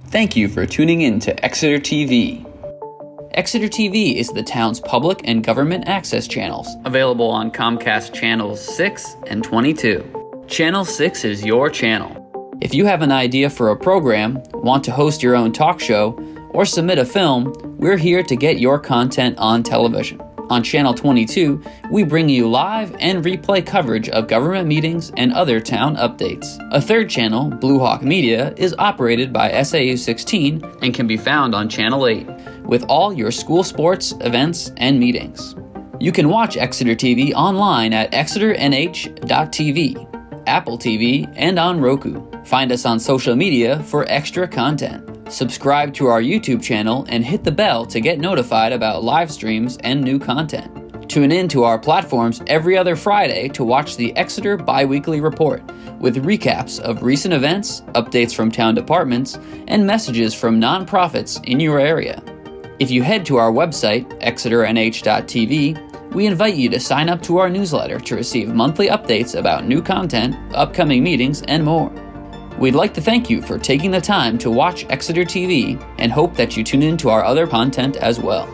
Thank you for tuning in to Exeter TV. Exeter TV is the town's public and government access channels, available on Comcast Channels 6 and 22. Channel 6 is your channel. If you have an idea for a program, want to host your own talk show, or submit a film, we're here to get your content on television. On Channel 22, we bring you live and replay coverage of government meetings and other town updates. A third channel, Blue Hawk Media, is operated by SAU 16 and can be found on Channel 8, with all your school sports, events, and meetings. You can watch Exeter TV online at exeternh.tv, Apple TV, and on Roku. Find us on social media for extra content. Subscribe to our YouTube channel and hit the bell to get notified about live streams and new content. Tune in to our platforms every other Friday to watch the Exeter Bi-Weekly Report, with recaps of recent events, updates from town departments, and messages from nonprofits in your area. If you head to our website, exeternh.tv, we invite you to sign up to our newsletter to receive monthly updates about new content, upcoming meetings, and more. We'd like to thank you for taking the time to watch Exeter TV and hope that you tune in to our other content as well.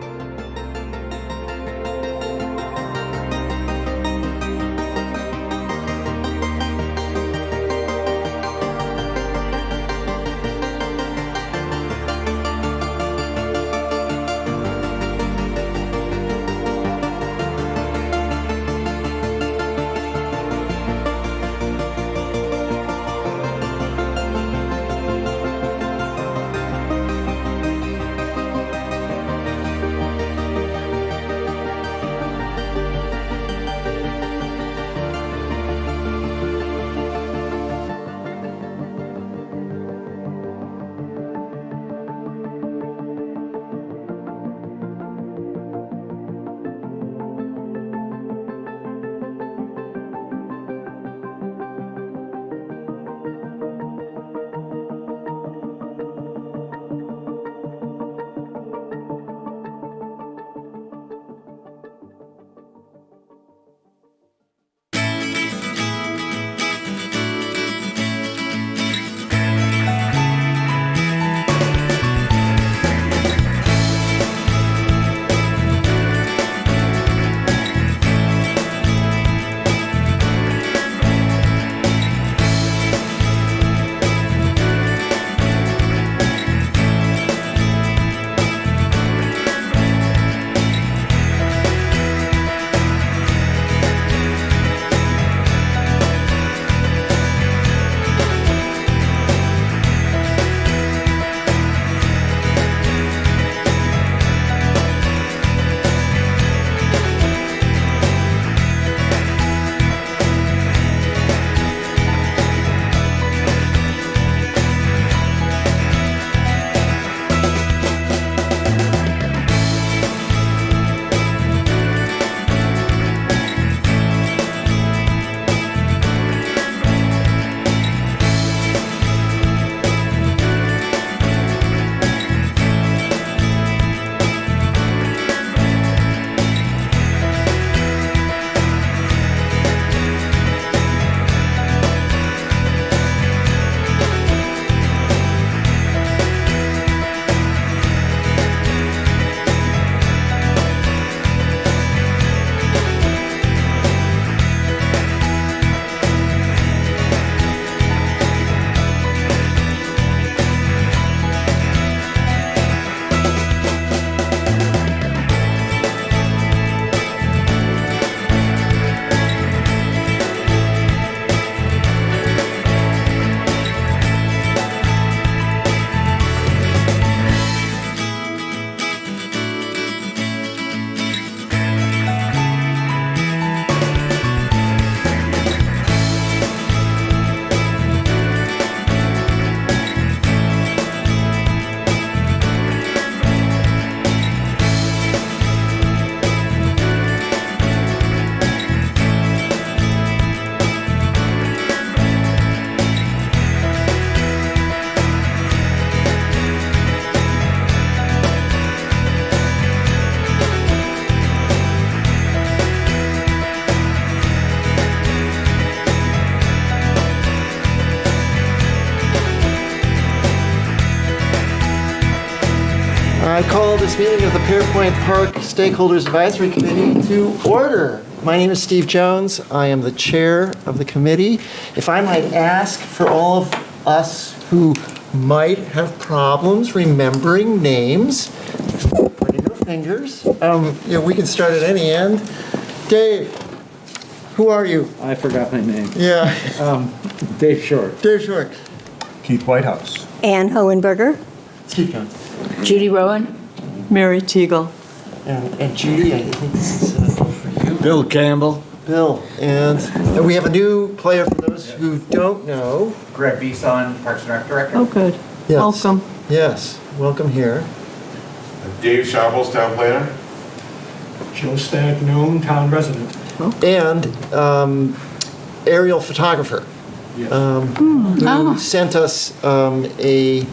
I call this meeting of the Pairpoint Park Stakeholders Advisory Committee to order. My name is Steve Jones. I am the chair of the committee. If I might ask for all of us who might have problems remembering names, pointing your fingers. We can start at any end. Dave, who are you? I forgot my name. Yeah. Dave Short. Dave Short. Keith Whitehouse. Ann Hohenberger. Steve Jones. Judy Rowan. Mary Teagle. And Judy, I think this is for you. Bill Campbell. Bill. And we have a new player for those who don't know. Greg Beeson, Parks and Rec Director. Oh, good. Yes. Welcome. Yes, welcome here. Dave Sharples, town planner. Joe Stagnone, town resident. And aerial photographer. Yes. Who sent us a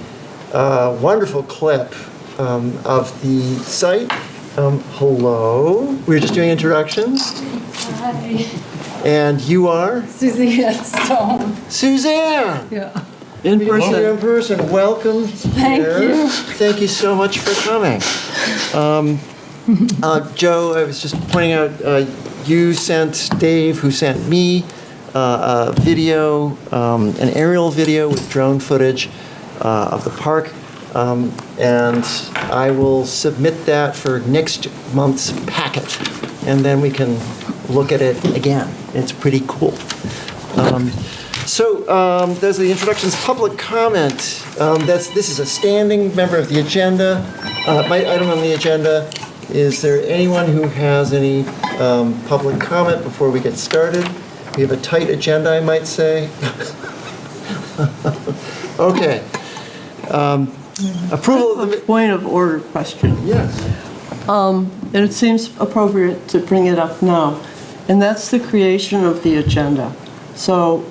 wonderful clip of the site. Hello. We were just doing introductions. Hi. And you are? Susie Stone. Suzanne. Yeah. In person. Welcome. Thank you. Thank you so much for coming. Joe, I was just pointing out, you sent Dave, who sent me a video, an aerial video with drone footage of the park. And I will submit that for next month's packet. And then we can look at it again. It's pretty cool. Those are the introductions. Public comment. This is a standing member of the agenda. My item on the agenda. Is there anyone who has any public comment before we get started? We have a tight agenda, I might say. Okay. Approval of the... Point of order question. Yes. And it seems appropriate to bring it up now. And that's the creation of the agenda. So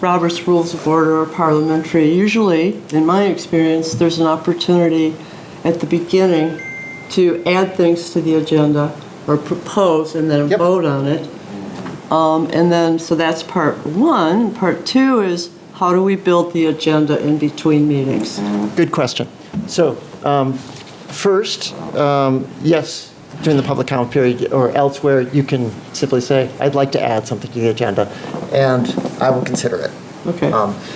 Robert's Rules of Order are parliamentary. Usually, in my experience, there's an opportunity at the beginning to add things to the agenda or propose and then vote on it. So that's part one. Part two is how do we build the agenda in between meetings? Good question. So, first, yes, during the public comment period or elsewhere, you can simply say, I'd like to add something to the agenda, and I will consider it. Okay.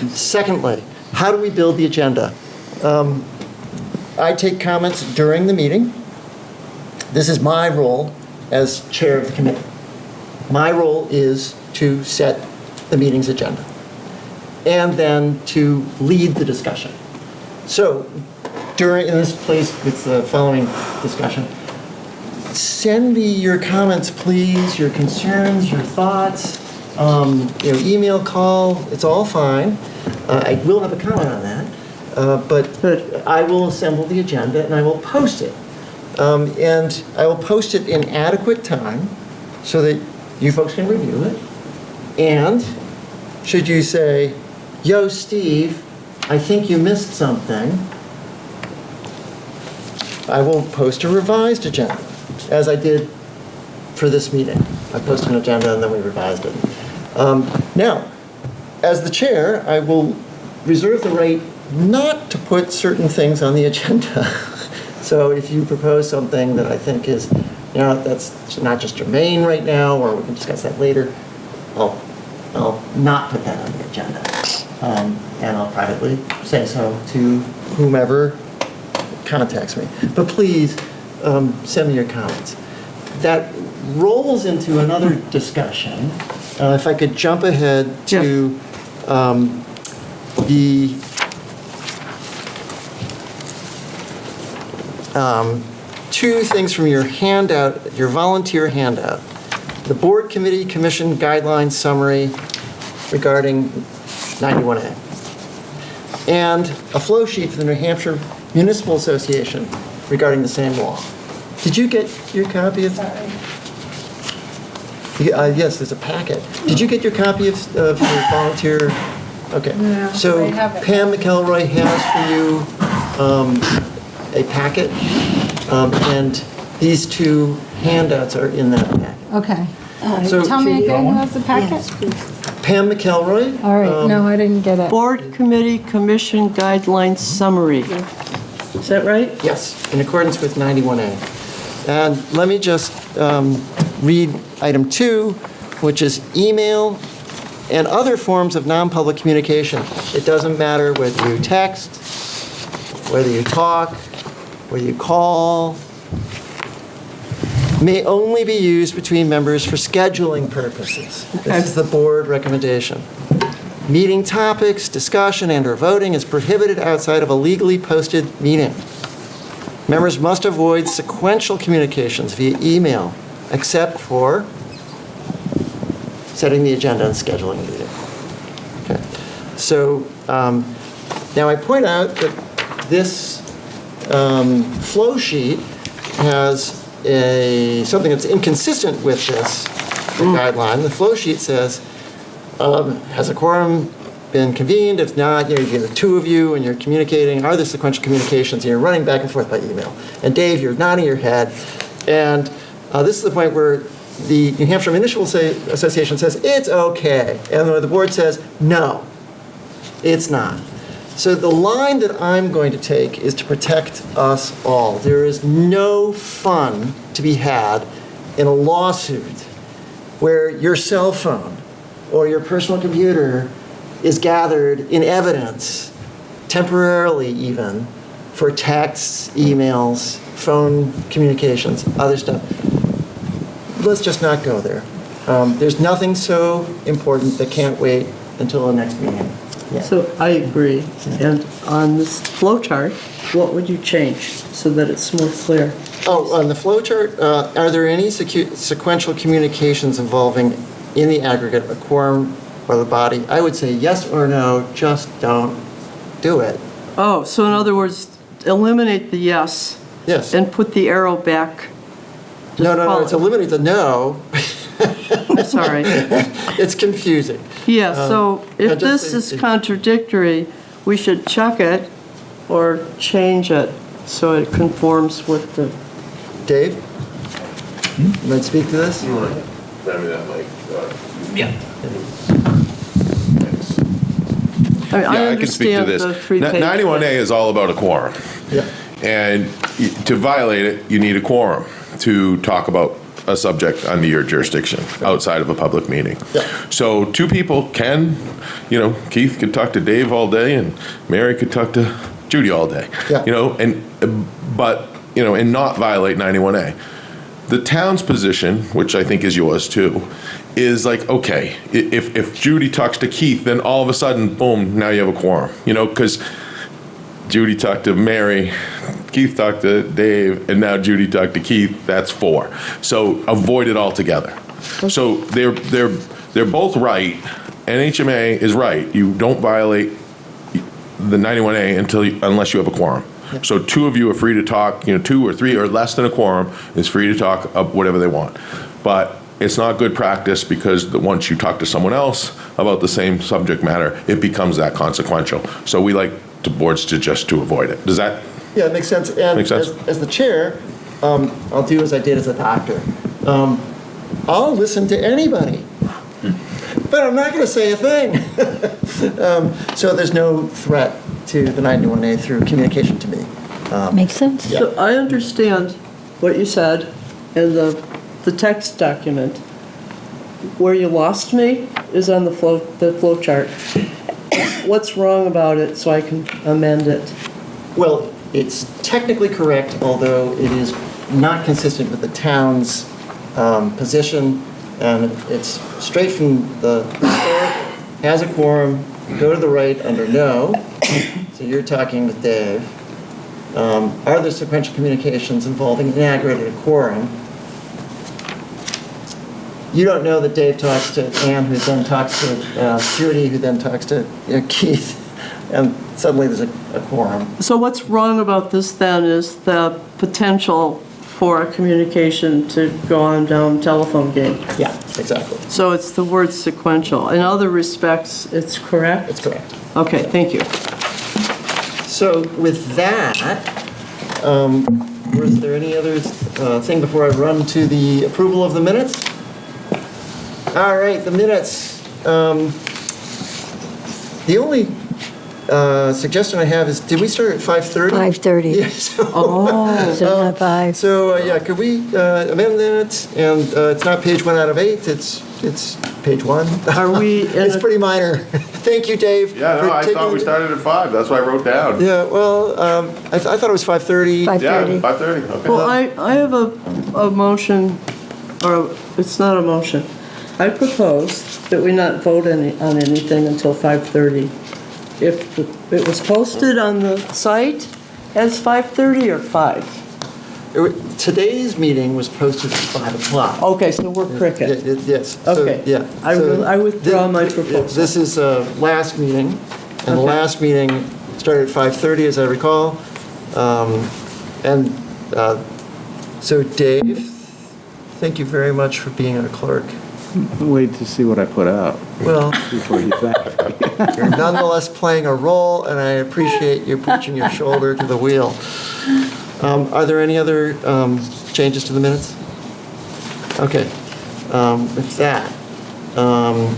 Secondly, how do we build the agenda? I take comments during the meeting. This is my role as chair of the committee. My role is to set the meeting's agenda and then to lead the discussion. So in this place, it's the following discussion. Send me your comments, please, your concerns, your thoughts, email, call, it's all fine. I will have a comment on that, but I will assemble the agenda and I will post it. And I will post it in adequate time so that you folks can review it. And should you say, yo, Steve, I think you missed something, I will post a revised agenda, as I did for this meeting. I posted an agenda and then we revised it. Now, as the chair, I will reserve the right not to put certain things on the agenda. So if you propose something that I think is, that's not just germane right now, or we can discuss that later, I'll not put that on the agenda. And I'll privately say so to whomever contacts me. But please send me your comments. That rolls into another discussion. If I could jump ahead to the two things from your handout, your volunteer handout. The board committee commission guidelines summary regarding 91A. And a flow sheet for the New Hampshire Municipal Association regarding the same law. Did you get your copy of that? Yes, there's a packet. Did you get your copy of your volunteer? Okay. No, So I haven't. Pam McElroy has for you a packet, and these two handouts are in that packet. Okay. So- Tell me again who has the packet? Yes, please. Pam McElroy? All right, no, I didn't get it. Board Committee Commission Guidelines Summary. Is that right? Yes, in accordance with 91A. And let me just read item 2, which is email and other forms of non-public communication. It doesn't matter whether you text, whether you talk, whether you call, may only be used between members for scheduling purposes. This is the board recommendation. Meeting topics, discussion, and/or voting is prohibited outside of a legally posted meeting. Members must avoid sequential communications via email, except for setting the agenda and scheduling a meeting. Okay. So now I point out that this flow sheet has something that's inconsistent with this guideline. The flow sheet says, has a quorum been convened? If not, you get the two of you and you're communicating. Are there sequential communications? And you're running back and forth by email. And Dave, you're nodding your head. And this is the point where the New Hampshire Municipal Association says, it's okay. And the board says, no, it's not. So the line that I'm going to take is to protect us all. There is no fun to be had in a lawsuit where your cell phone or your personal computer is gathered in evidence, temporarily even, for texts, emails, phone communications, other stuff. Let's just not go there. There's nothing so important that can't wait until the next meeting. Yeah. So I agree. And on this flow chart, what would you change so that it's more clear? Oh, on the flow chart, are there any sequential communications involving, in the aggregate, a quorum or the body? I would say yes or no, just don't do it. Oh, so in other words, eliminate the yes Yes. and put the arrow back. No, it's eliminate the no. I'm sorry. It's confusing. Yeah, so if just this is contradictory, we should check it or change it so it conforms with the, Dave? You might speak to this? Hand me that mic. Thanks. I mean, I Yeah, I can speak to understand this. the 3-page. 91A is all about a quorum. Yeah. And to violate it, you need a quorum to talk about a subject under your jurisdiction outside of a public meeting. Yeah. So two people can, Keith could talk to Dave all day and Mary could talk to Judy all day. Yeah. And not violate 91A. The town's position, which I think is yours too, is like, okay, if Judy talks to Keith, then all of a sudden, boom, now you have a quorum, because Judy talked to Mary, Keith talked to Dave, and now Judy talked to Keith, that's 4. So avoid it altogether. So they're both right. NHMA is right. You don't violate the 91A unless you have a quorum. So 2 of you are free to talk, 2 or 3 or less than a quorum is free to talk of whatever they want. But it's not good practice because once you talk to someone else about the same subject matter, it becomes that consequential. So we like the boards to avoid it. Does that? Yeah, it makes sense. And Makes sense. As the chair, I'll do as I did as a doctor. I'll listen to anybody, but I'm not going to say a thing. So there's no threat to the 91A through communication to me. Makes sense. Yeah. So I understand what you said in the text document. Where you lost me is on the flow chart. What's wrong about it so I can amend it? Well, it's technically correct, although it is not consistent with the town's position, and it's straight from the historic, has a quorum, go to the right under no, so you're talking with Dave. Are there sequential communications involving an aggregated quorum? You don't know that Dave talks to Ann, who then talks to Judy, who then talks to Keith, and suddenly there's a quorum. So what's wrong about this then is the potential for a communication to go on down telephone game. Yeah, exactly. So it's the word sequential. In other respects, it's correct? That's correct. Okay, thank you. So with that, was there any other thing before I run to the approval of the minutes? All right, the minutes. The only suggestion I have is, did we start at 5:30? 5:30. Yes. Oh, So not 5. So, yeah, could we amend that? And it's not page 1 out of 8, it's page 1. are we in It's a- pretty minor. Thank you, Dave. Yeah, no, for I taking- thought we started at 5. That's what I wrote down. Yeah, well, I thought it was 5:30. 5:30. Yeah, 5:30, okay. Well, I have a motion, or it's not a motion. I propose that we not vote on anything until 5:30. If it was posted on the site as 5:30 or 5? Today's meeting was posted at 5 o'clock. Okay, so we're cricket. Yes. So, Okay. yeah. I withdraw my This proposal. is last meeting, and the Okay. last meeting started at 5:30, as I recall. So Dave, thank you very much for being our clerk. Wait to see what I put out Well, before you thank me. you're nonetheless playing a role, and I appreciate you putting your shoulder to the wheel. Are there any other changes to the minutes? Okay. With that, I'll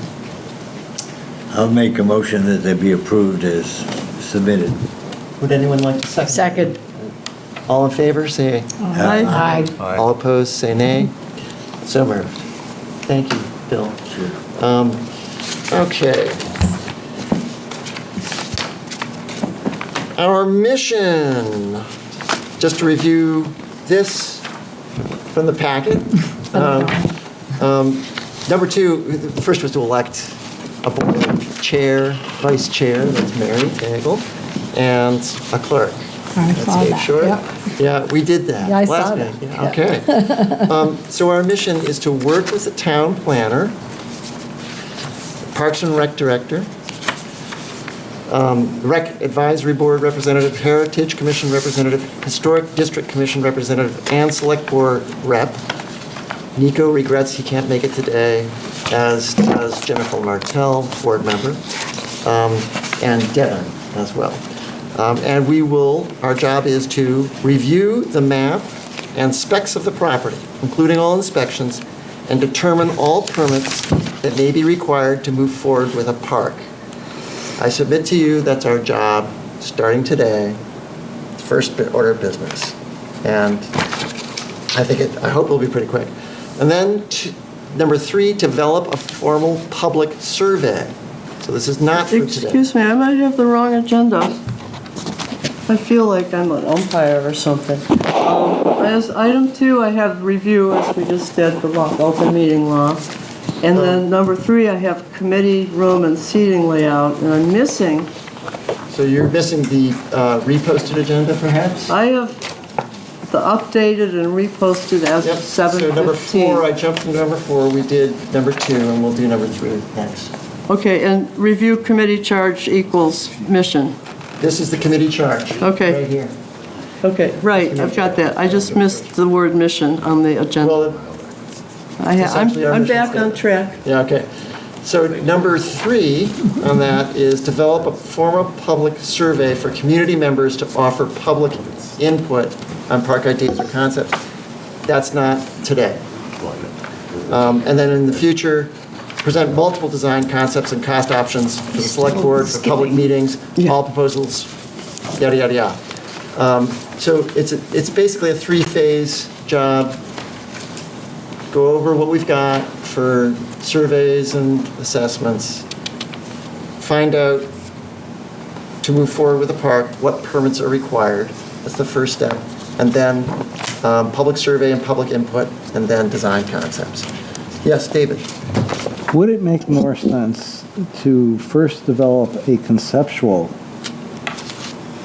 make a motion that they be approved as submitted. would anyone like to second? Second. All in favor, say Aye. Aye. All opposed, say nay. So moved. Thank you, Bill. Okay. Our mission, just to review this from the packet. Number 2, the first was to elect a board chair, vice chair, that's Mary Cagle, and a clerk. I That's saw Dave that, Short. yep. Yeah, we did that. Yeah, I last saw meeting. that, Yeah, okay. So our mission is to work with the town planner, Parks and Rec director, Rec Advisory Board representative, Heritage Commission representative, Historic District Commission representative, and Select Board rep. Nico regrets he can't make it today, as does Jennifer Martell, board member, and Devin as well. And our job is to review the map and specs of the property, including all inspections, and determine all permits that may be required to move forward with a park. I submit to you that's our job, starting today, first order of business. And I hope it'll be pretty quick. And then, number 3, develop a formal public survey. So this is not for today. Excuse me, I might have the wrong agenda. I feel like I'm an umpire or something. As item 2, I have review, as we just did, the open meeting law. And then number 3, I have committee room and seating layout, and I'm missing, So you're missing the reposted agenda, perhaps? I have the updated and reposted as Yep. of So number 4, 7:15. I jumped to number 4, we did number 2, and we'll do number 3 next. Okay, and review committee charge equals mission. This is the committee charge. Okay. Right here. Okay, right, I've got that. I just missed the word mission on the agenda. Well, it's actually our I'm mission back on statement. track. Yeah, okay. So number 3 on that is develop a formal public survey for community members to offer public input on park ideas or concepts. That's not today. And then in the future, present multiple design concepts and cost options for the select board, for public meetings, all proposals, yada, yada, yada. So it's basically a 3-phase job. Go over what we've got for surveys and assessments. Find out, to move forward with the park, what permits are required. That's the first step. And then public survey and public input, and then design concepts. Yes, David? Would it make more sense to first develop a conceptual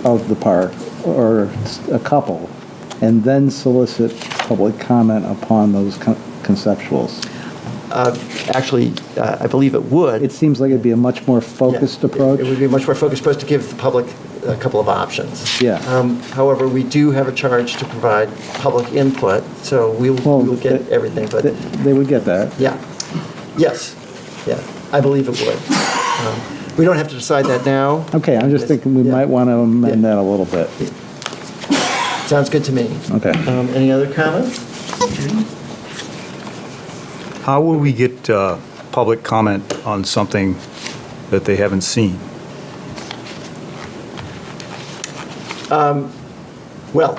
of the park, or a couple, and then solicit public comment upon those conceptuals? Actually, I believe it would. It seems like it'd be a much more focused Yeah, approach. It would be a much more focused approach to give the public a couple of options. Yeah. However, we do have a charge to provide public input, so we'll get everything, but, They would get that. yeah. Yes, yeah, I believe it would. We don't have to decide that now. Okay, I'm just thinking we Yeah. might want to amend that a little bit. Sounds good to me. Okay. Any other comments? How will we get public comment on something that they haven't seen? Well,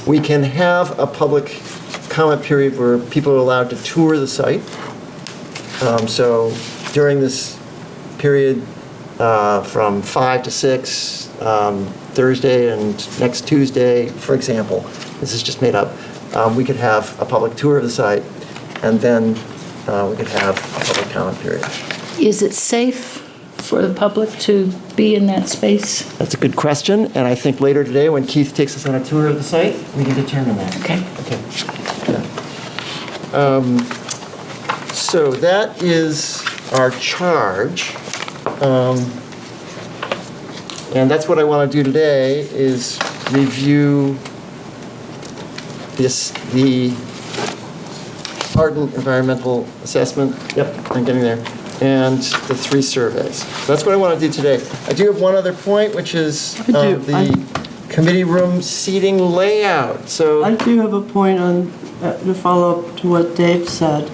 we can have a public comment period where people are allowed to tour the site. So during this period, from 5 to 6, Thursday and next Tuesday, for example, this is just made up, we could have a public tour of the site, and then we could have a public comment period. Is it safe for the public to be in that space? That's a good question, and I think later today, when Keith takes us on a tour of the site, we can determine that. Okay. Okay. Yeah. So that is our charge. And that's what I want to do today, is review the ardent environmental assessment. Yep, I'm getting there. And the 3 surveys. So that's what I want to do today. I do have one other point, which is the committee room seating layout. So I do have a point on, to follow up to what Dave said.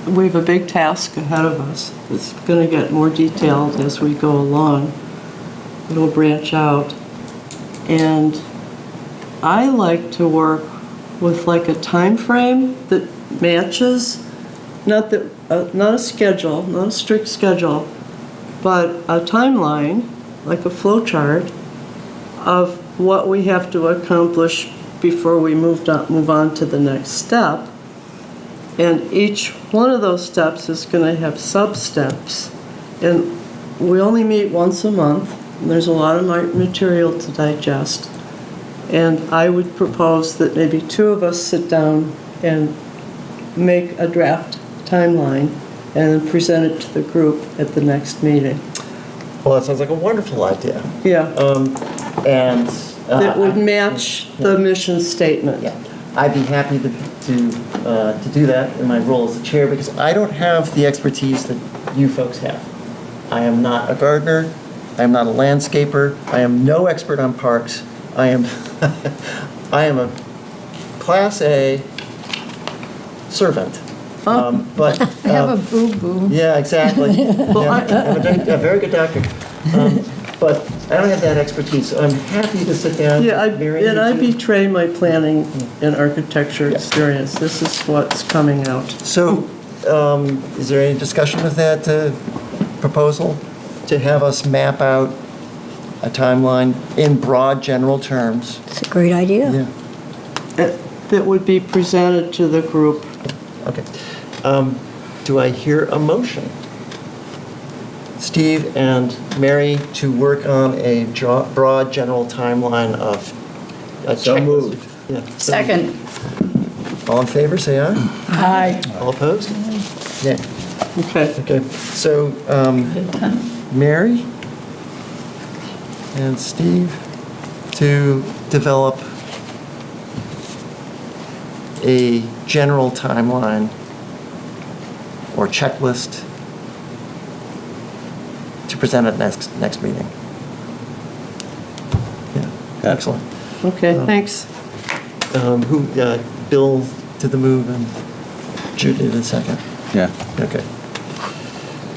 We have a big task ahead of us. It's going to get more detailed as we go along. It'll branch out. And I like to work with like a time frame that matches, not a schedule, not a strict schedule, but a timeline, like a flow chart of what we have to accomplish before we move on to the next step. And each one of those steps is going to have sub-steps. And we only meet once a month, and there's a lot of material to digest. And I would propose that maybe 2 of us sit down and make a draft timeline and then present it to the group at the next meeting. well, that sounds like a wonderful idea. Yeah. And That would match the mission statement. yeah, I'd be happy to do that in my role as the chair, because I don't have the expertise that you folks have. I am not a gardener. I am not a landscaper. I am no expert on parks. I am a Class A servant. But I have a boo-boo. yeah, exactly. I'm a very good doctor. But I don't have that expertise, so I'm happy to sit down. Yeah, with I you. betray my planning and architecture experience. This is what's coming out. So, is there any discussion of that proposal to have us map out a timeline in broad general terms? It's a great idea. Yeah. That would be presented to the group. Okay. Do I hear a motion? Steve and Mary to work on a broad general timeline of a So checklist. moved. Yeah. Second. All in favor, say aye. Aye. All opposed? Yeah. Okay. Okay. So, Mary and Steve to develop a general timeline or checklist to present at next meeting. Yeah, excellent. Okay, thanks. Bill did the move and Jude did the second. Yeah. Okay.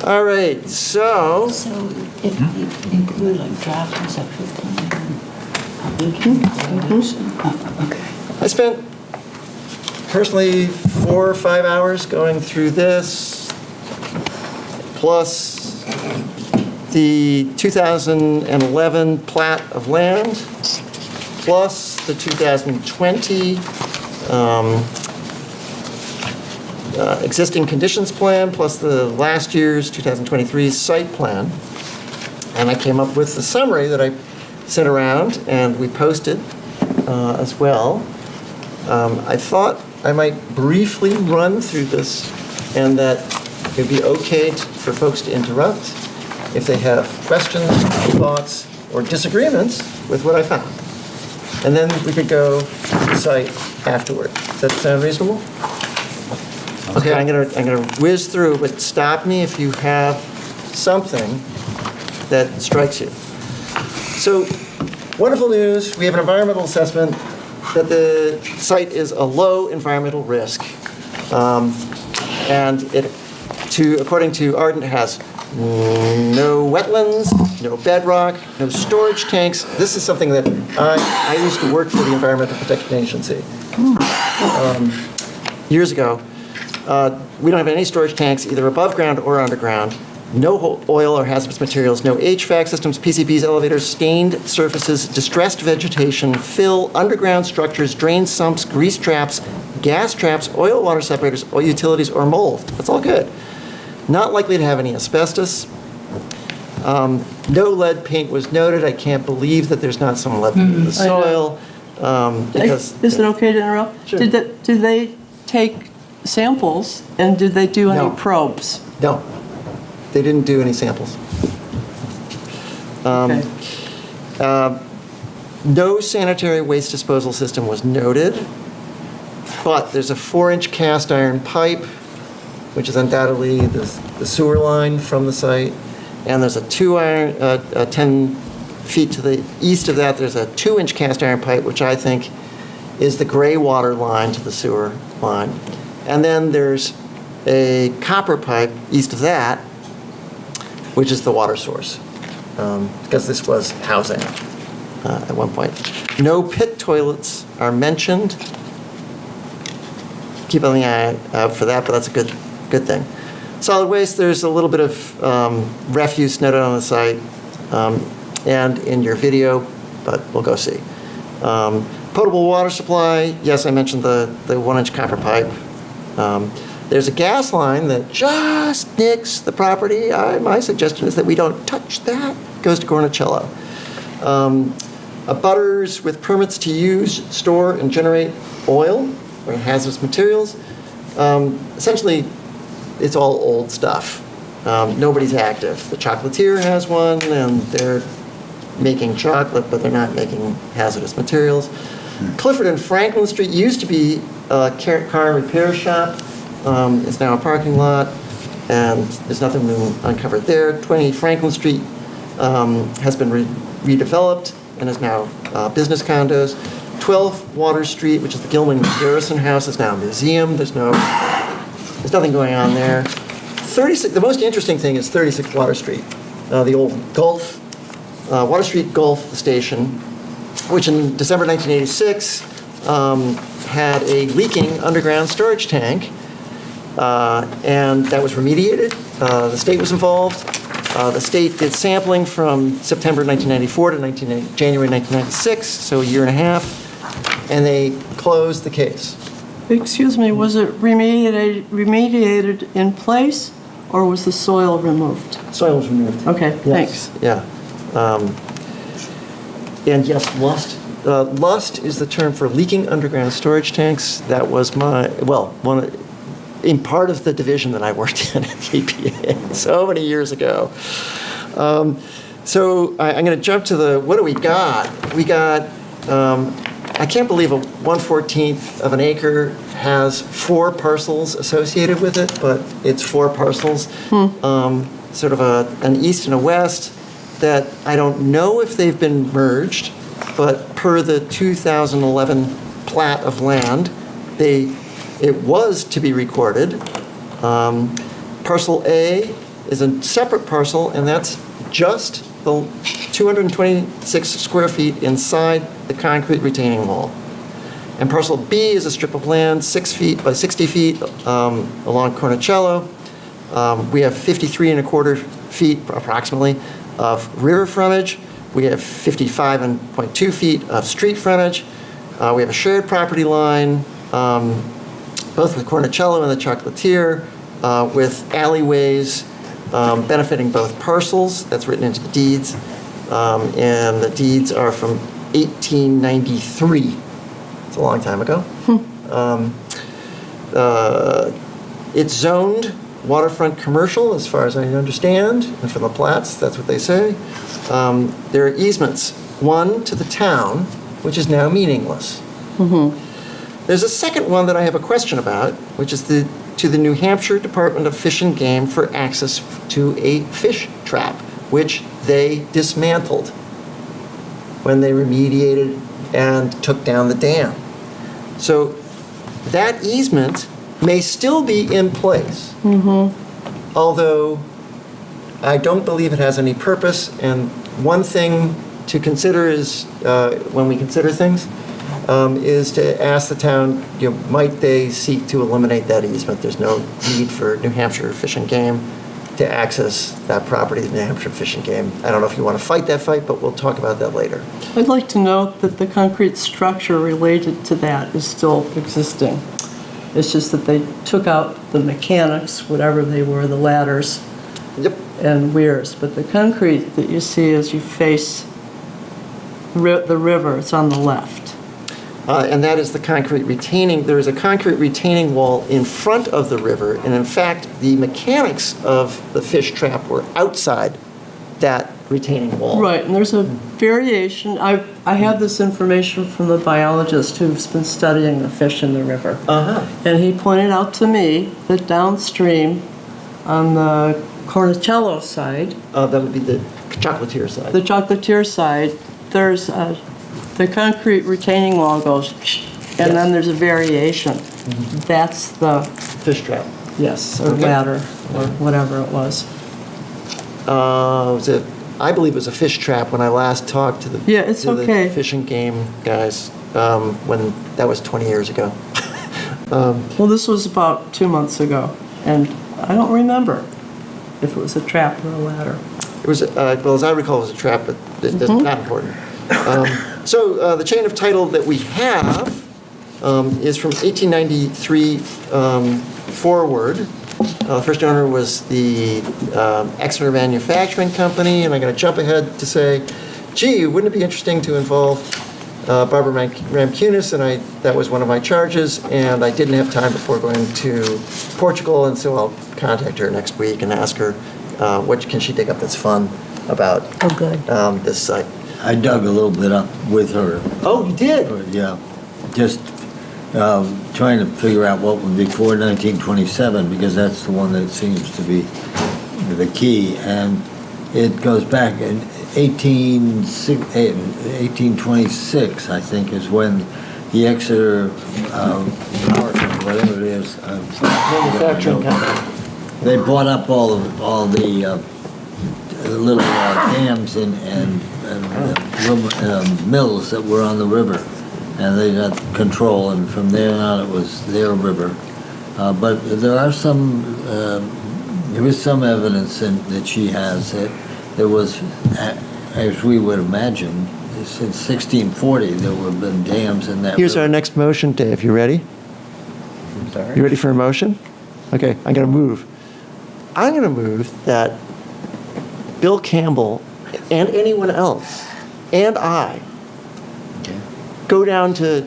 All right, so So it include like draft conceptual plan, okay. I spent personally 4 or 5 hours going through this, plus the 2011 plat of land, plus the 2020 existing conditions plan, plus the last year's 2023 site plan. And I came up with the summary that I sent around and we posted as well. I thought I might briefly run through this, and that it'd be okay for folks to interrupt if they have questions, thoughts, or disagreements with what I found. And then we could go to the site afterward. Does that sound reasonable? Okay, I'm gonna whiz through, but stop me if you have something that strikes you. So, wonderful news, we have an environmental assessment that the site is a low environmental risk. And according to Ardent, has No wetlands, no bedrock, no storage tanks. This is something that I used to work for the Environmental Protection Agency years ago. We don't have any storage tanks, either above ground or underground. No oil or hazardous materials, no HVAC systems, PCBs, elevators, stained surfaces, distressed vegetation, fill, underground structures, drain sumps, grease traps, gas traps, oil water separators, oil utilities, or mold. That's all good. Not likely to have any asbestos. No lead paint was noted. I can't believe that there's not some lead paint in the soil. Because Is it okay to interrupt? Sure. Did they take samples, and did they do any No. probes? No, they didn't do any samples. Okay. No sanitary waste disposal system was noted, but there's a 4-inch cast iron pipe, which is undoubtedly the sewer line from the site, and there's a 10 feet to the east of that, there's a 2-inch cast iron pipe, which I think is the gray water line to the sewer line. And then there's a copper pipe east of that, which is the water source, because this was housing at one point. No pit toilets are mentioned. Keep an eye out for that, but that's a good thing. Solid waste, there's a little bit of refuse noted on the site and in your video, but we'll go see. Potable water supply, yes, I mentioned the 1-inch copper pipe. There's a gas line that just nicks the property. My suggestion is that we don't touch that. It goes to Cornicello. Abutters with permits to use, store, and generate oil or hazardous materials. Essentially, it's all old stuff. Nobody's active. The chocolatier has one, and they're making chocolate, but they're not making hazardous materials. Clifford and Franklin Street used to be a car repair shop. It's now a parking lot, and there's nothing new uncovered there. 20 Franklin Street has been redeveloped and is now business condos. 12 Water Street, which is the Gilman Garrison House, is now a museum. There's nothing going on there. 36. The most interesting thing is 36 Water Street, the old Gulf, Water Street Gulf station, which in December 1986 had a leaking underground storage tank, and that was remediated. The state was involved. The state did sampling from September 1994 to January 1996, so a year and a half, and they closed the case. Excuse me, was it remediated in place, or was the soil removed? Soil was removed. Okay, Yes. thanks. Yeah. And yes, lust. Lust is the term for leaking underground storage tanks. That was in part of the division that I worked in at the EPA so many years ago. So I'm going to jump to what do we got? We got, I can't believe a 1/14 of an acre has 4 parcels associated with it, but it's 4 parcels. Sort of an east and a west that I don't know if they've been merged, but per the 2011 plat of land, it was to be recorded. Parcel A is a separate parcel, and that's just the 226 square feet inside the concrete retaining wall. And parcel B is a strip of land, 6 feet by 60 feet along Cornicello. We have 53.25 feet approximately of river frontage. We have 55.2 feet of street frontage. We have a shared property line, both with Cornicello and the Chocolatier, with alleyways benefiting both parcels. That's written into the deeds. And the deeds are from 1893. It's a long time ago. It's zoned waterfront commercial, as far as I understand, and from the plats, that's what they say. There are easements, one to the town, which is now meaningless. There's a second one that I have a question about, which is to the New Hampshire Department of Fish and Game for access to a fish trap, which they dismantled when they remediated and took down the dam. So that easement may still be in place, although I don't believe it has any purpose, and one thing to consider is, when we consider things, is to ask the town, might they seek to eliminate that easement? There's no need for New Hampshire Fish and Game to access that property, the New Hampshire Fish and Game. I don't know if you want to fight that fight, but we'll talk about that later. I'd like to note that the concrete structure related to that is still existing. It's just that they took out the mechanics, whatever they were, the ladders and weirs. But the concrete that you see as you face the river, it's on the left. And that is the concrete retaining, there is a concrete retaining wall in front of the river, and in fact, the mechanics of the fish trap were outside that retaining wall. Right, and there's a variation. I had this information from the biologist who's been studying the fish in the river. And he pointed out to me that downstream on the Cornicello side, that would be the chocolatier side. the chocolatier side, there's the concrete retaining wall goes, and then there's a variation. That's the fish trap. Yes, or ladder, or whatever it was. I believe it was a fish trap when I last talked to the, it's to okay. the Fish and Game guys, when that was 20 years ago. Well, this was about 2 months ago, and I don't remember if it was a trap or a ladder. It was, well, as I recall, it was a trap, but that's not important. So the chain of title that we have is from 1893 forward. The first owner was the Exeter Manufacturing Company, and I'm going to jump ahead to say, gee, wouldn't it be interesting to involve Barbara Ramkunis? And that was one of my charges, and I didn't have time before going to Portugal, and so I'll contact her next week and ask her what can she dig up that's fun about this site. I dug a little bit up with her. Oh, you did? Yeah, just trying to figure out what would be before 1927, because that's the one that seems to be the key. And it goes back in 1826, I think, is when the Exeter Power, whatever it is, Manufacturing Company. They bought up all the little dams and mills that were on the river, and they got control, and from there on it was their river. But there is some evidence that she has that there was, as we would imagine, since 1640 there would have been dams in that Here's river. our next motion, Dave. You ready? I'm sorry? You ready for a motion? Okay, I'm going to move. I'm going to move that Bill Campbell and anyone else and I go down to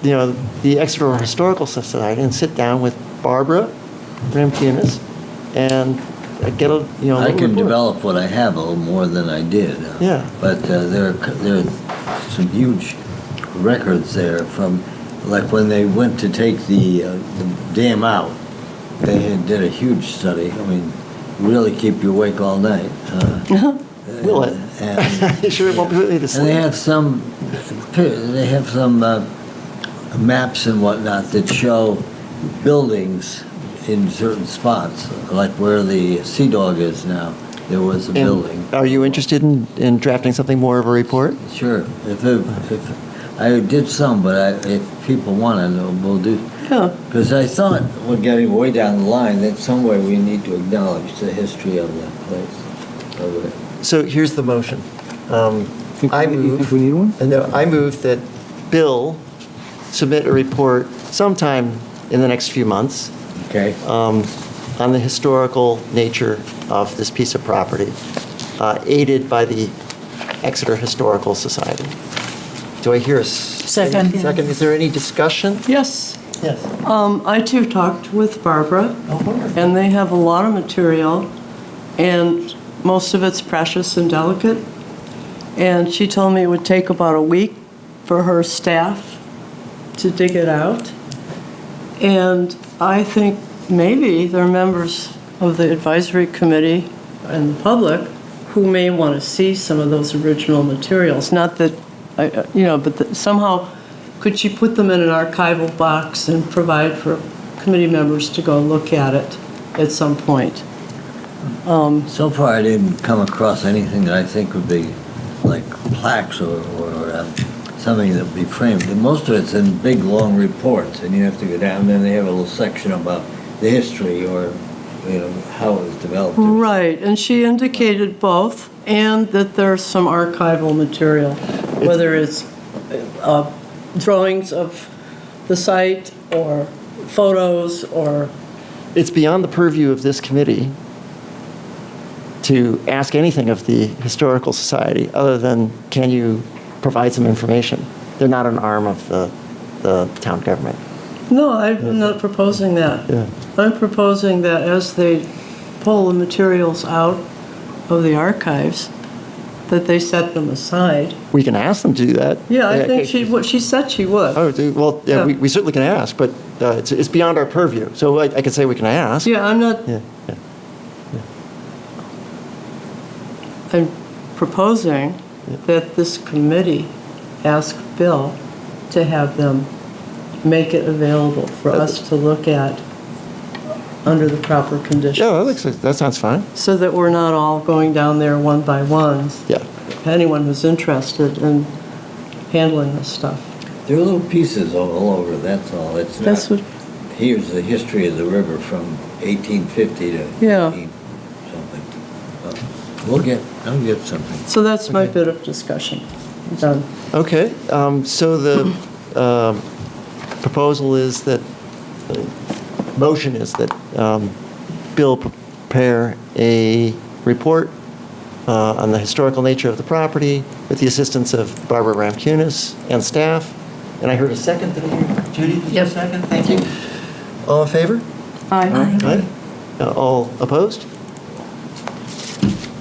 the Exeter Historical Society and sit down with Barbara Ramkunis and get a I can report. develop what I have a little more than I did. Yeah. But there are some huge records there from, like when they went to take the dam out, they did a huge study. I mean, really keep you awake all night. Will it? You sure it won't put me to sleep? And they have some maps and whatnot that show buildings in certain spots, like where the Sea Dog is now. There was a building. Are you interested in drafting something more of a report? Sure. If I did some, but if people want to know, we'll do. Yeah. Because I thought, we're getting way down the line, that somewhere we need to acknowledge the history of that place. So here's the motion. You think we need one? No, I move that Bill submit a report sometime in the next few months Okay. on the historical nature of this piece of property, aided by the Exeter Historical Society. Do I hear a Second. second? Is there any discussion? Yes. Yes. I too talked with Barbara, Oh, wonderful. and they have a lot of material, and most of it's precious and delicate. And she told me it would take about a week for her staff to dig it out. And I think maybe there are members of the advisory committee and the public who may want to see some of those original materials. Not that, but that somehow, could she put them in an archival box and provide for committee members to go look at it at some point? So far, I didn't come across anything that I think would be like plaques or something that would be framed. And most of it's in big, long reports, and you have to go down, and then they have a little section about the history or, how it was developed. Right, and she indicated both, and that there's some archival material, whether it's drawings of the site or photos or... It's beyond the purview of this committee to ask anything of the Historical Society other than, can you provide some information? They're not an arm of the town government. No, I'm not proposing that. Yeah. I'm proposing that as they pull the materials out of the archives, that they set them aside. We can ask them to do that. Yeah, I think she said she would. Oh, well, yeah, Yeah. we certainly can ask, but it's beyond our purview. So I can say we can ask. Yeah, I'm not, Yeah. I'm proposing that this committee ask Bill to have them make it available for us to look at under the proper conditions. Yeah, that sounds fine. So that we're not all going down there one by one. Yeah. Anyone who's interested in handling this stuff. There are little pieces all over, that's all. It's That's not, what, here's the history of the river from 1850 to Yeah. 18 something. I'll get something. so that's my bit of discussion. Done. Okay, so the proposal is that, motion is that Bill prepare a report on the historical nature of the property with the assistance of Barbara Ramkunis and staff. And I heard a second, did I hear? Judy, did you Yep. second? Thank you. All in favor? Aye. Aye. All opposed?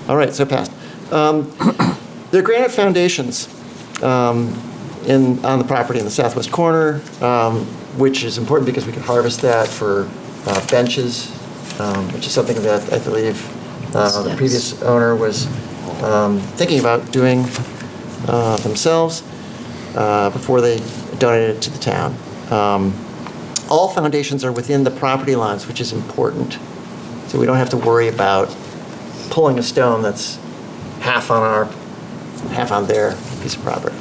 All right, so passed. There are granite foundations on the property in the southwest corner, which is important because we can harvest that for benches, which is something that I believe the previous owner was thinking about doing themselves before they donated it to the town. All foundations are within the property lines, which is important. So we don't have to worry about pulling a stone that's half on their piece of property.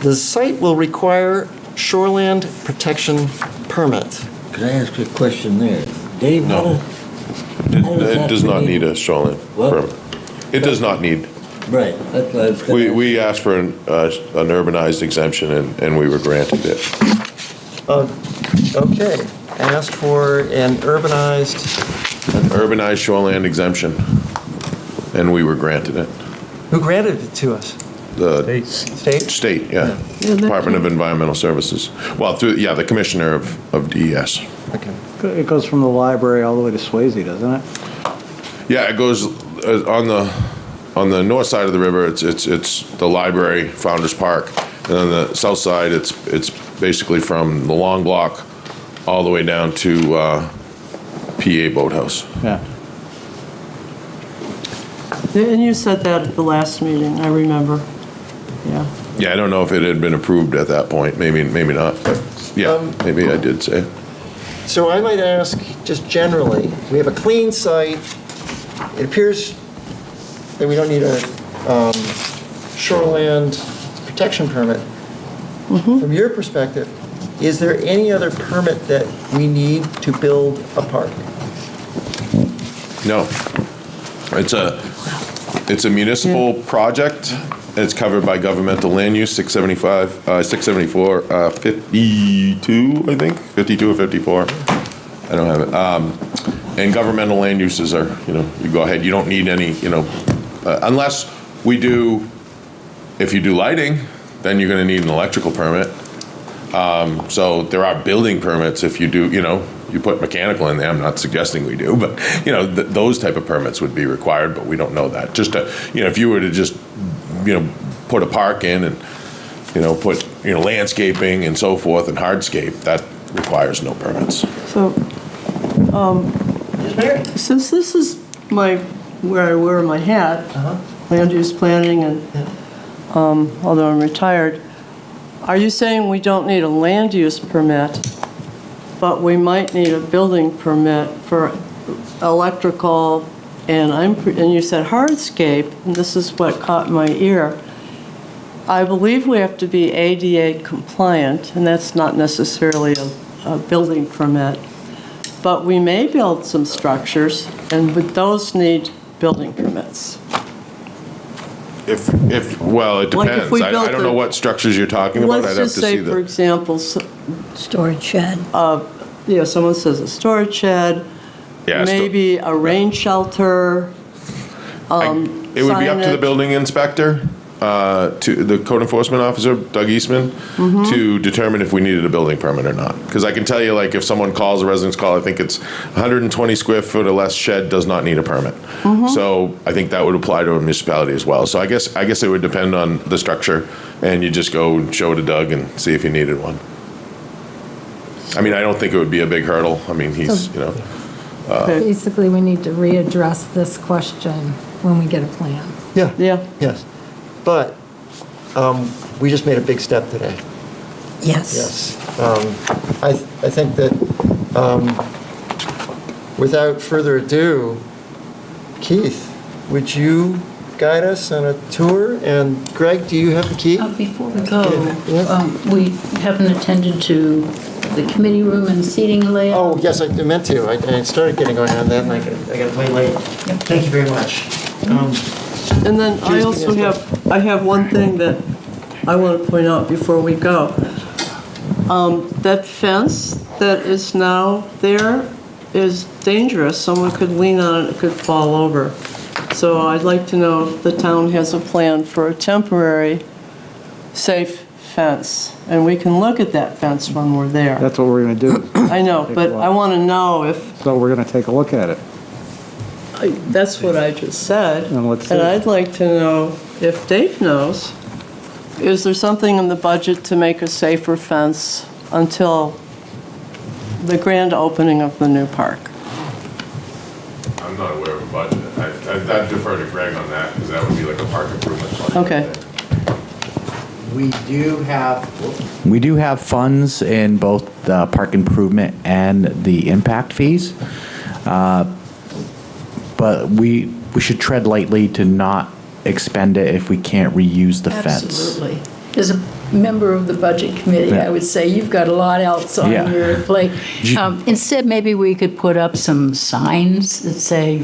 The site will require shoreland protection permit. Could I ask a question there? Dave, No. It does not need a shoreline What? permit. It does not need. Right, that's what I was gonna ask. We asked for an urbanized exemption and we were granted it. Okay, asked for an urbanized, Urbanized shoreline exemption, and we were granted it. who granted it to us? The State? state, yeah. Yeah, Department of Environmental Services. Well, the Commissioner of DES. Okay. It goes from the library all the way to Swayze, doesn't it? Yeah, it goes on the north side of the river. It's the library, Founders Park, and on the south side, it's basically from the Long Block all the way down to PA Boathouse. Yeah. And you said that at the last meeting, I remember. Yeah. Yeah, I don't know if it had been approved at that point. Maybe not. But yeah, maybe I did say. So I might ask, just generally, we have a clean site. It appears that we don't need a shoreland protection permit. From your perspective, is there any other permit that we need to build a park? No. It's a municipal project. It's covered by governmental land use, 674, 52, I think, 52 or 54. I don't have it. And governmental land uses are, you go ahead. You don't need any, unless we do, if you do lighting, then you're going to need an electrical permit. So there are building permits if you do, you put mechanical in there. I'm not suggesting we do, but, those type of permits would be required, but we don't know that. Just to, if you were to just, put a park in and, put, landscaping and so forth and hardscape, that requires no permits. So, since this is where I wear my hat, land use planning, and although I'm retired, are you saying we don't need a land use permit, but we might need a building permit for electrical, and and you said hardscape, and this is what caught my ear. I believe we have to be ADA compliant, and that's not necessarily a building permit, but we may build some structures, and would those need building permits? Well, it Like if depends. we I built don't know what structures you're talking about. Let's I'd have just to say, see for the. example, Storage shed. someone says a storage shed, Yeah, maybe a rain shelter. It would be up to the signage. building inspector, to the code enforcement officer, Doug Eastman, Mm-hmm. to determine if we needed a building permit or not. Because I can tell you, like, if someone calls, a resident's call, I think it's 120 square foot or less shed does not need a permit. Mm-hmm. So I think that would apply to a municipality as well. So I guess it would depend on the structure, and you just go and show it to Doug and see if he needed one. I mean, I don't think it would be a big hurdle. I mean, he's, you know. Basically, we need to readdress this question when we get a plan. Yeah. Yeah. Yes. But we just made a big step today. Yes. Yes. I think that without further ado, Keith, would you guide us on a tour? And Greg, do you have the key? Before we go, Yeah. we haven't attended to the committee room and seating layout. Oh, yes, I meant to. I started getting going on that, and I got way late. Thank you very much. And then I Choose also the have one thing that I want to point out before we go. That fence that is now there is dangerous. Someone could lean on it, it could fall over. So I'd like to know if the town has a plan for a temporary safe fence. And we can look at that fence when we're there. That's what we're going to do. I know, but I want to know if, So we're going to take a look at it. that's what I just said. And let's see. And I'd like to know if Dave knows, is there something in the budget to make a safer fence until the grand opening of the new park? I'm not aware of a budget. I'd defer to Greg on that, because that would be like a park improvement fund. Okay. We do have funds in both the park improvement and the impact fees. But we should tread lightly to not expend it if we can't reuse the fence. Absolutely. As a member of the budget committee, Yeah. I would say you've got a lot else on Yeah. your plate. Instead, maybe we could put up some signs that say,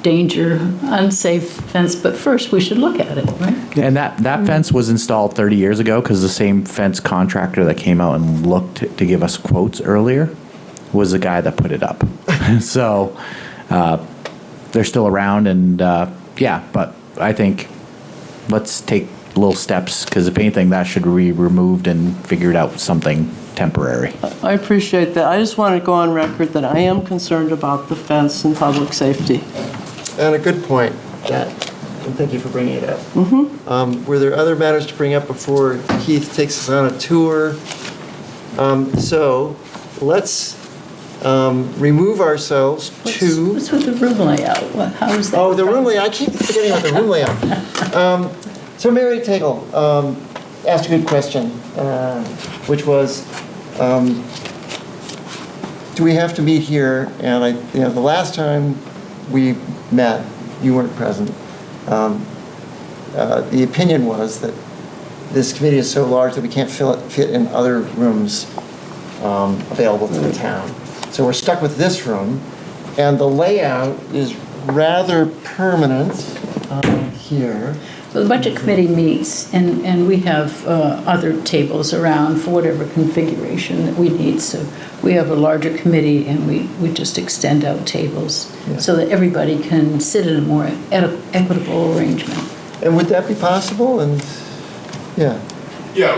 danger, unsafe fence, but first we should look at it, right? And that fence was installed 30 years ago because the same fence contractor that came out and looked to give us quotes earlier was the guy that put it up. So they're still around, and but I think let's take little steps, because if anything, that should be removed and figured out something temporary. I appreciate that. I just want to go on record that I am concerned about the fence and public safety. And a good point, Jack, and thank you for bringing it up. Were there other matters to bring up before Keith takes us on a tour? So let's remove ourselves to... What's with the room layout? How is that? Oh, the room layout. I keep forgetting about the room layout. So Mary Tagle asked a good question, which was, do we have to meet here? And the last time we met, you weren't present. The opinion was that this committee is so large that we can't fit in other rooms available to the town. So we're stuck with this room, and the layout is rather permanent here. So the budget committee meets, and we have other tables around for whatever configuration that we need. So we have a larger committee, and we just extend out tables so that everybody can sit in a more equitable arrangement. And would that be possible? And yeah. Yeah,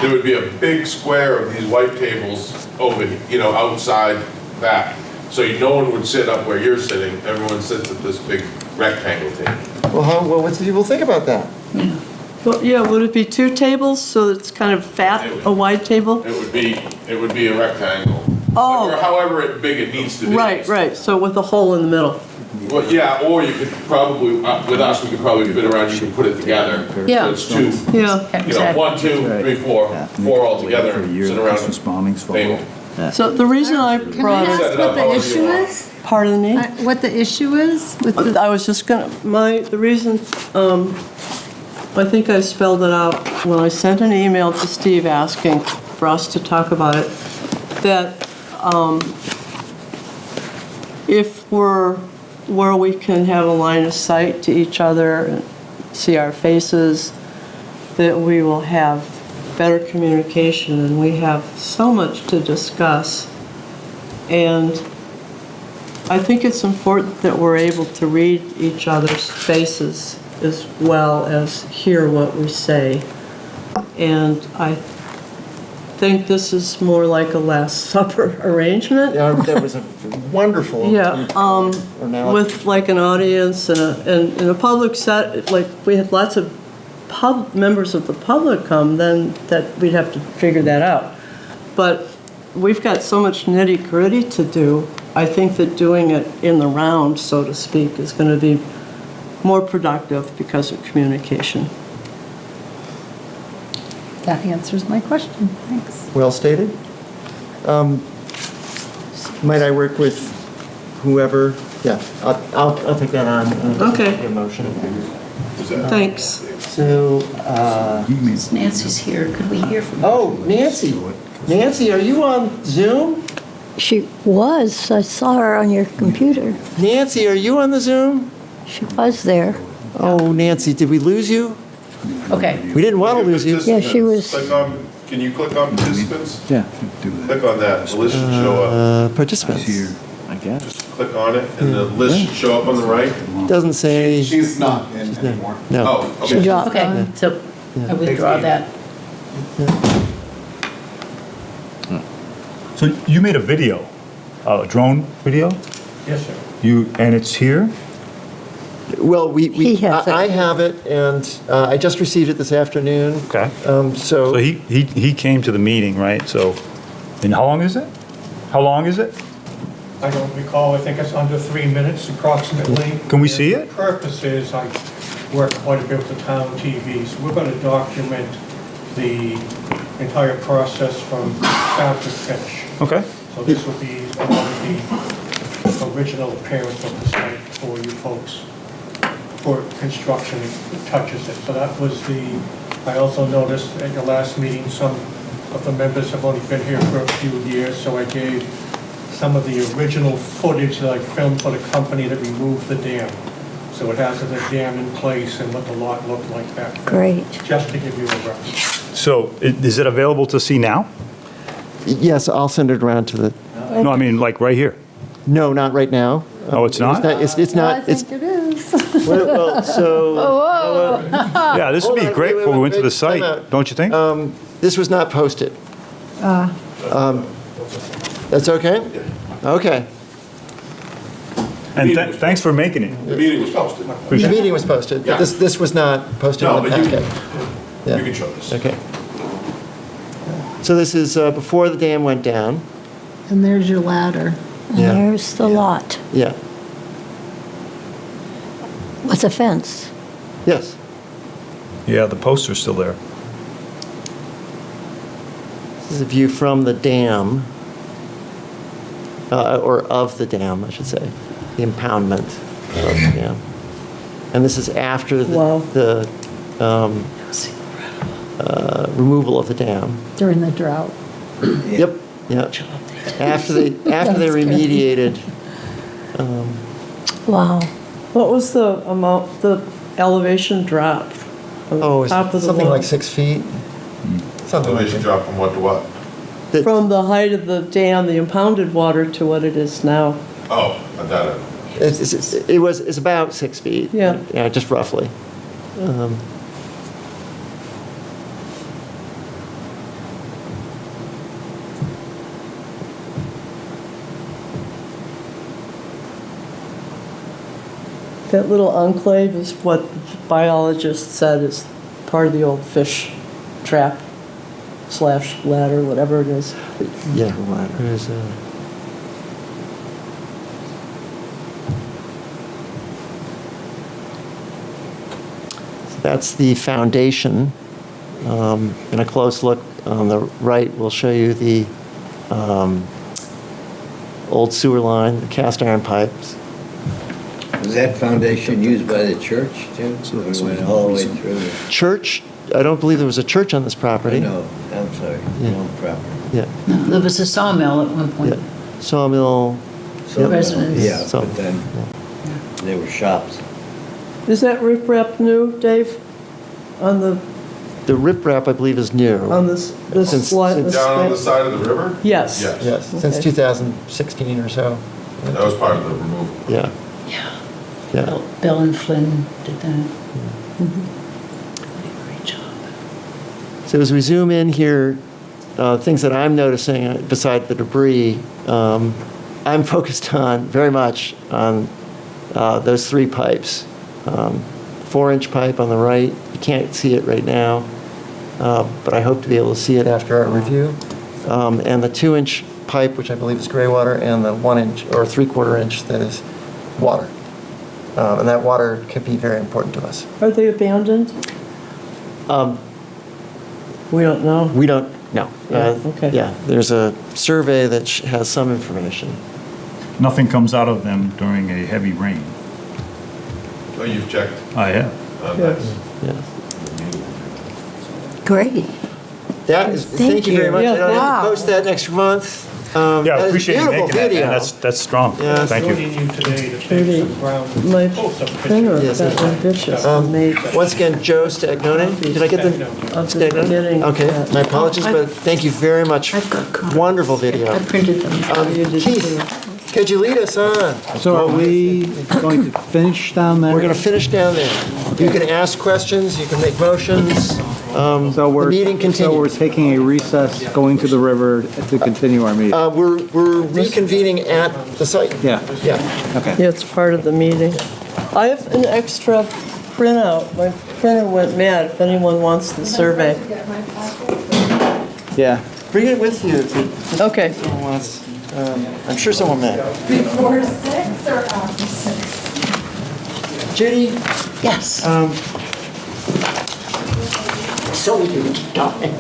there would be a big square of these white tables over, outside that. So no one would sit up where you're sitting. Everyone sits at this big rectangle table. Well, what do people think about that? Yeah. Well, yeah, would it be two tables, so it's kind of fat, a wide table? It would be a rectangle. Oh. Or however big it needs to be. Right, so with a hole in the middle. Well, yeah, or you could probably, with us, we could probably fit around, you could put it together. Yeah. So it's two. Yeah. Exactly. 1, 2, 3, 4, 4 all together, sit around the table. So the reason I Can I brought ask it, what the issue is? pardon me? What the issue is with the, I was just gonna, the reason, I think I spelled it out when I sent an email to Steve asking for us to talk about it, that if we're where we can have a line of sight to each other and see our faces, that we will have better communication, and we have so much to discuss. And I think it's important that we're able to read each other's faces as well as hear what we say. And I think this is more like a Last Supper arrangement. Yeah, that was a wonderful. Yeah, with like an audience and a public set, like we had lots of members of the public come, then that we'd have to figure that out. But we've got so much nitty-gritty to do. I think that doing it in the round, so to speak, is going to be more productive because of communication. that answers my question, thanks. Well stated. Might I work with whoever? Yeah, I'll take that on. Okay. Your motion. Thanks. So, Nancy's here. Could we hear from her? oh, Nancy. Nancy, are you on Zoom? She was. I saw her on your computer. Nancy, are you on the Zoom? She was there. Oh, Nancy, did we lose you? Okay. We didn't want to lose you. Yeah, she was. Can you click on participants? Yeah. Click on that, the list should show up. Participants. I guess. Just click on it, and the list should show up on the right. Doesn't say. She's not in anymore. No. Oh, She okay. dropped Okay, on. so I withdraw that. So you made a video, a drone video? Yes, sir. And it's here? Well, He has it. I have it, and I just received it this afternoon. Okay. So So he came to the meeting, right? So, and how long is it? How long is it? I don't recall, I think it's under 3 minutes approximately. Can we see it? The purpose is, I work quite a bit with the town TV, so we're going to document the entire process from start to finish. Okay. So this would be one of the original appearance of the site for you folks, for construction that touches it. So that was I also noticed at your last meeting, some of the members have only been here for a few years, so I gave some of the original footage that I filmed for the company that removed the dam. So it has the dam in place and what the lot looked like back then. Great. Just to give you a reference. So is it available to see now? yes, I'll send it around to the. No, I mean like right here. No, not right now. Oh, it's not? It's not. I think it is. Well, so. Yeah, this would be Hold on, great wait, before we went to the wait, time site, out. don't you think? This was not posted. That's okay? Okay. And thanks for making it. The meeting was posted. The meeting was posted, but this was not posted No, in the but you packet. Yeah. can show this. Okay. So this is before the dam went down. And there's your ladder. And Yeah. there's the lot. Yeah. With a fence. Yes. Yeah, the poster's still there. This is a view from the dam, or of the dam, I should say, the impoundment of the dam. And this is after the removal of the dam. During the drought. Yep. Yep. After they remediated. Wow. What was the amount, the elevation drop? From Oh, the top of the something lot? like 6 feet. Something like Elevation that. drop from what to what? From the height of the dam, the impounded water, to what it is now. Oh, I got it. It's about 6 feet. Yeah. Yeah, just roughly. That little enclave is what biologists said is part of the old fish trap / ladder, whatever it is. Yeah. There's That's the foundation. And a close look on the right will show you the old sewer line, the cast iron pipes. Was that foundation used by the church too? Or went all the way through? Church, I don't believe there was a church on this property. No, I'm sorry, no property. Yeah, No, there was a sawmill at one point. yeah. Sawmill. So, Residence. Yeah, So- but then there were shops. Is that riprap new, Dave? On the, The riprap, I believe, is new. on this Since- slide? since- Down on the side of the river? Yes. Yes. Yes, since Okay. 2016 or so. That was part of the removal. Yeah, Yeah. yeah. Bell and Flynn did that. Great job. So as we zoom in here, things that I'm noticing beside the debris, I'm focused on, very much on those 3 pipes. 4-inch pipe on the right, you can't see it right now, but I hope to be able to see it after our review. And the 2-inch pipe, which I believe is gray water, and the 1-inch or 3/4 inch that is water. And that water can be very important to us. Are they abandoned? We don't know. We don't know. Yeah, okay. Yeah, there's a survey that has some information. Nothing comes out of them during a heavy rain. Oh, you've checked? I have. Nice. Yeah. Great. That is, thank you very much. Yeah, I don't have wow. to post that next month. Yeah, That I is appreciate you beautiful making that, video. man. That's strong. Yeah. Thank you. Joining you today to Judy, take some ground. My some printer pictures. Yes. got ambitious and made Once again, Joe Stagnone. Did I get the of the beginning. Stagnone? Okay, that- my apologies, but thank you very much. I've got copies. Wonderful video. I printed them. You did Keith, could you lead us on? So are we going to finish down there? We're going to finish down there. You can ask questions, you can make motions. So The we're, meeting so we're continues. taking a recess, going to the river to continue our meeting. We're reconvening at the site. Yeah, Yeah. okay. Yeah, it's part of the meeting. I have an extra printout. My printer went mad, if anyone wants the survey. Yeah. Bring it with you if Okay. someone wants. I'm sure someone may. Before 6 or after 6? Judy, Yes. so we can keep going.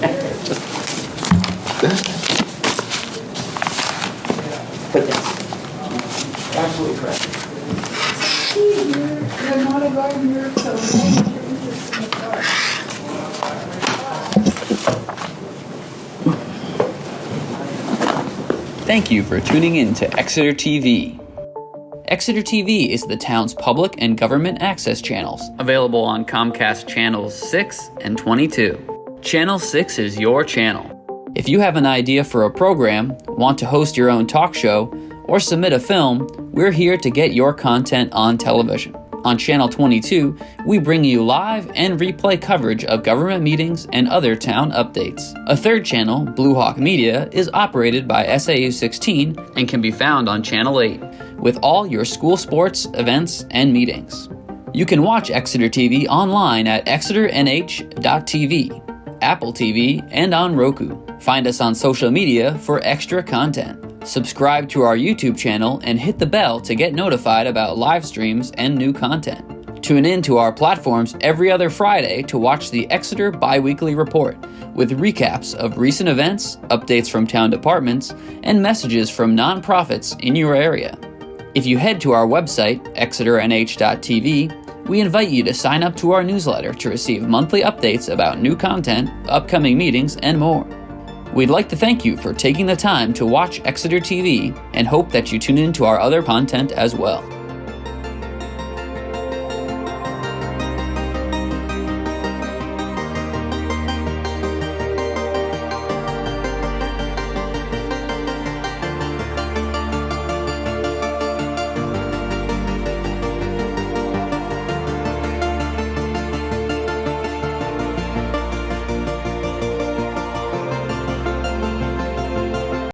But yes, absolutely correct. You're not a gardener, so maybe you're interested in gardening. Thank you for tuning in to Exeter TV. Exeter TV is the town's public and government access channels, available on Comcast Channels 6 and 22. Channel 6 is your channel. If you have an idea for a program, want to host your own talk show, or submit a film, we're here to get your content on television. On Channel 22, we bring you live and replay coverage of government meetings and other town updates. A third channel, Blue Hawk Media, is operated by SAU 16 and can be found on Channel 8, with all your school sports, events, and meetings. You can watch Exeter TV online at exeternh.tv, Apple TV, and on Roku. Find us on social media for extra content. Subscribe to our YouTube channel and hit the bell to get notified about live streams and new content. Tune in to our platforms every other Friday to watch the Exeter Biweekly Report, with recaps of recent events, updates from town departments, and messages from nonprofits in your area. If you head to our website, exeternh.tv, we invite you to sign up to our newsletter to receive monthly updates about new content, upcoming meetings, and more. We'd like to thank you for taking the time to watch Exeter TV and hope that you tune in to our other content as well.